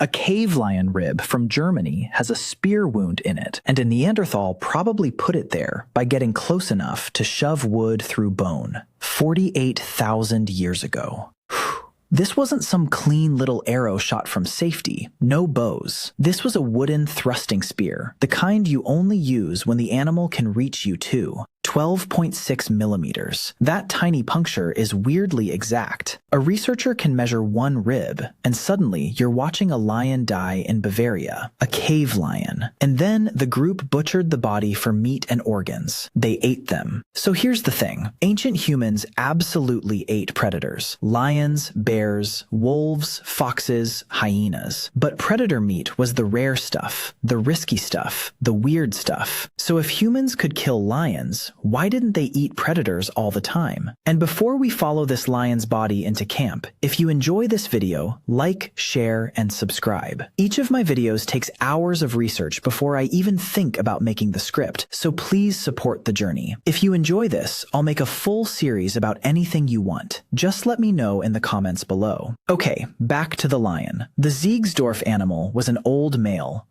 A cave lion rib from Germany has a spear wound in it, and a Neanderthal probably put it there by getting close enough to shove wood through bone 48,000 years ago. This wasn't some clean little arrow shot from safety, no bows. This was a wooden thrusting spear, the kind you only use when the animal can reach you too. 12.6 millimeters. That tiny puncture is weirdly exact. A researcher can measure one rib, and suddenly you're watching a lion die in Bavaria, a cave lion. And then the group butchered the body for meat and organs. They ate them. So here's the thing. Ancient humans absolutely ate predators. Lions, bears, wolves, foxes, hyenas. But predator meat was the rare stuff, the risky stuff, the weird stuff. So if humans could kill lions, why didn't they eat predators all the time? And before we follow this lion's body into camp, if you enjoy this video, like, share, and subscribe. Each of my videos takes hours of research before I even think about making the script, so please support the journey. If you enjoy this, I'll make a full series about anything you want. Just let me know in the comments below. Okay, back to the lion. The Siegsdorf animal was an old male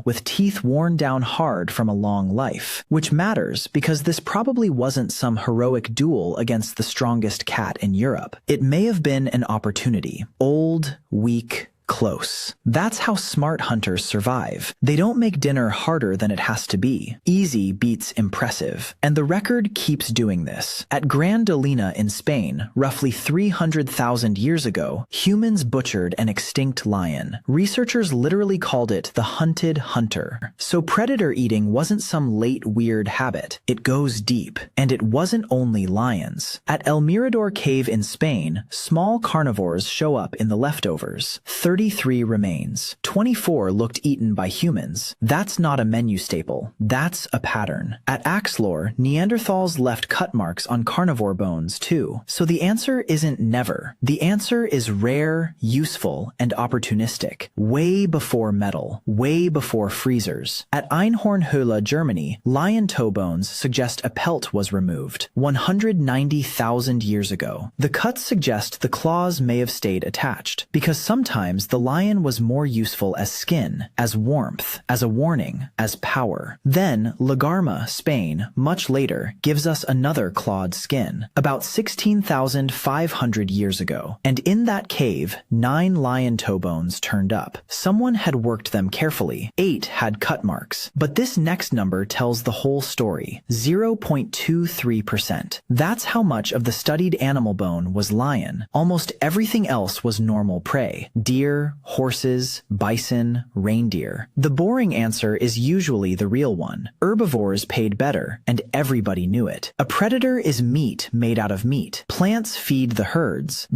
with teeth worn down hard from a long life, which matters because this probably wasn't some heroic duel against the strongest cat in Europe. It may have been an opportunity. Old, weak, close. That's how smart hunters survive. They don't make dinner harder than it has to be. Easy beats impressive. And the record keeps doing this. At Gran Dolina in Spain, roughly 300,000 years ago, humans butchered an extinct lion. Researchers literally called it the hunted hunter. So predator eating wasn't some late weird habit. It goes deep. And it wasn't only lions. At El Mirador Cave in Spain, small carnivores show up in the leftovers. 33 remains. 24 looked eaten by humans. That's not a menu staple. That's a pattern. At Axlor, Neanderthals left cut marks on carnivore bones too. So the answer isn't never. The answer is rare, useful, and opportunistic. Way before metal. Way before freezers. At Einhornhöhle, Germany, lion toe bones suggest a pelt was removed 190,000 years ago. The cuts suggest the claws may have stayed attached, because sometimes the lion was more useful as skin, as warmth, as a warning, as power. Then, Lagarma, Spain, much later, gives us another clawed skin, about 16,500 years ago. And in that cave, 9 lion toe bones turned up. Someone had worked them carefully. 8 had cut marks. But this next number tells the whole story, 0.23%. That's how much of the studied animal bone was lion. Almost everything else was normal prey. Deer, horses, bison, reindeer. The boring answer is usually the real one. Herbivores paid better, and everybody knew it. A predator is meat made out of meat. Plants feed the herds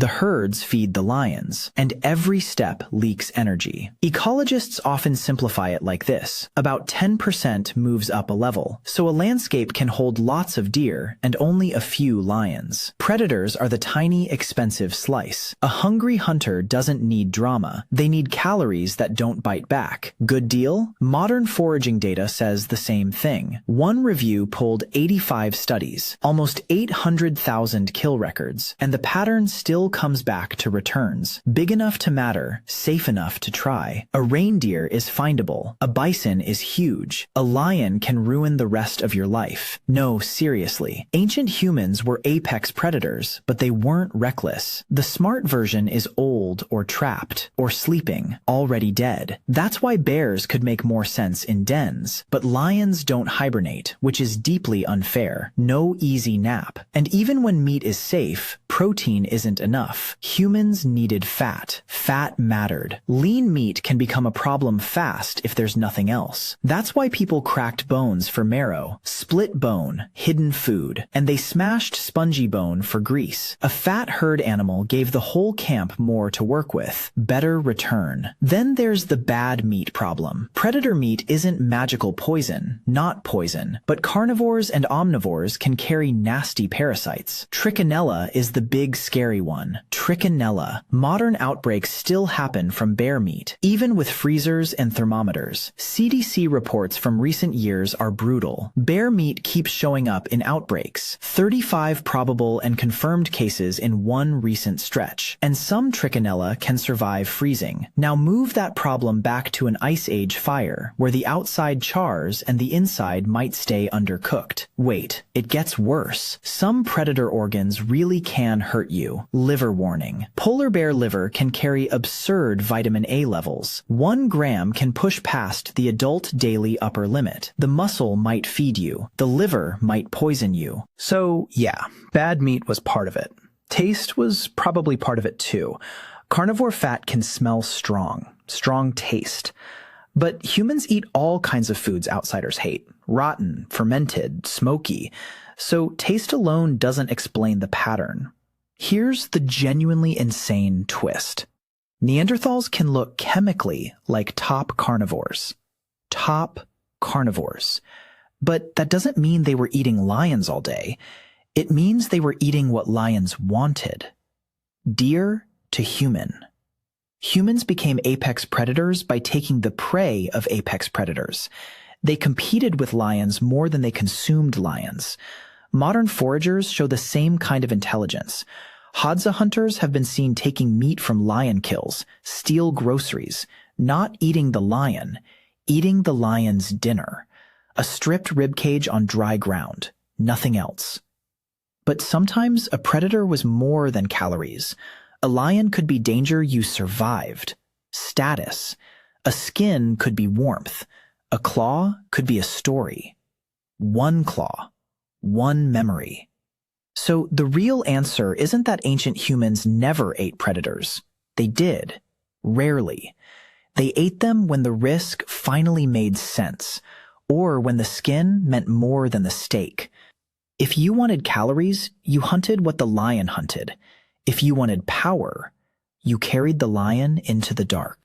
feed the lions, and every step leaks energy. Ecologists often simplify it like this. About 10% moves up a level, so a landscape can hold lots of deer and only a few lions. Predators are the tiny, expensive slice. A hungry hunter doesn't need drama. They need calories that don't bite back. Good deal? Modern foraging data says the same thing. One review pulled 85 studies, almost 800,000 kill records, and the pattern still comes back to returns. Big enough to matter, safe enough to try. A reindeer is findable. A bison is huge. A lion can ruin the rest of your life. No, seriously. Ancient humans were apex predators, but they weren't reckless. The smart version is old or trapped, or sleeping, already dead. That's why bears could make more sense in dens. But lions don't hibernate, which is deeply unfair. No easy nap. And even when meat is safe, protein isn't enough. Humans needed fat. Fat mattered. Lean meat can become a problem fast if there's nothing else. That's why people cracked bones for marrow, split bone, hidden food, and they smashed spongy bone for grease. A fat herd animal gave the whole camp more to work with. Better return. Then there's the bad meat problem. Predator meat isn't magical poison, not poison, but carnivores and omnivores can carry nasty parasites. Trichinella is the big scary one. Trichinella. Modern outbreaks still happen from bear meat, even with freezers and thermometers. CDC reports from recent years are brutal. Bear meat keeps showing up in outbreaks. 35 probable and confirmed cases in one recent stretch. And some trichinella can survive freezing. Now move that problem back to an Ice Age fire, where the outside chars and the inside might stay undercooked. Wait, it gets worse. Some predator organs really can hurt you. Liver warning. Polar bear liver can carry absurd vitamin A levels. 1 gram can push past the adult daily upper limit. The muscle might feed you. The liver might poison you. So, yeah, bad meat was part of it. Taste was probably part of it too. Carnivore fat can smell strong taste. But humans eat all kinds of foods outsiders hate. Rotten, fermented, smoky. So taste alone doesn't explain the pattern. Here's the genuinely insane twist. Neanderthals can look chemically like top carnivores. Top carnivores. But that doesn't mean they were eating lions all day. It means they were eating what lions wanted. Deer to human. Humans became apex predators by taking the prey of apex predators. They competed with lions more than they consumed lions. Modern foragers show the same kind of intelligence. Hadza hunters have been seen taking meat from lion kills, steal groceries, not eating the lion, eating the lion's dinner. A stripped ribcage on dry ground, nothing else. But sometimes a predator was more than calories. A lion could be danger you survived. Status. A skin could be warmth. A claw could be a story. One claw. One memory. So the real answer isn't that ancient humans never ate predators. They did. Rarely. They ate them when the risk finally made sense, or when the skin meant more than the steak. If you wanted calories, you hunted what the lion hunted. If you wanted power, you carried the lion into the dark.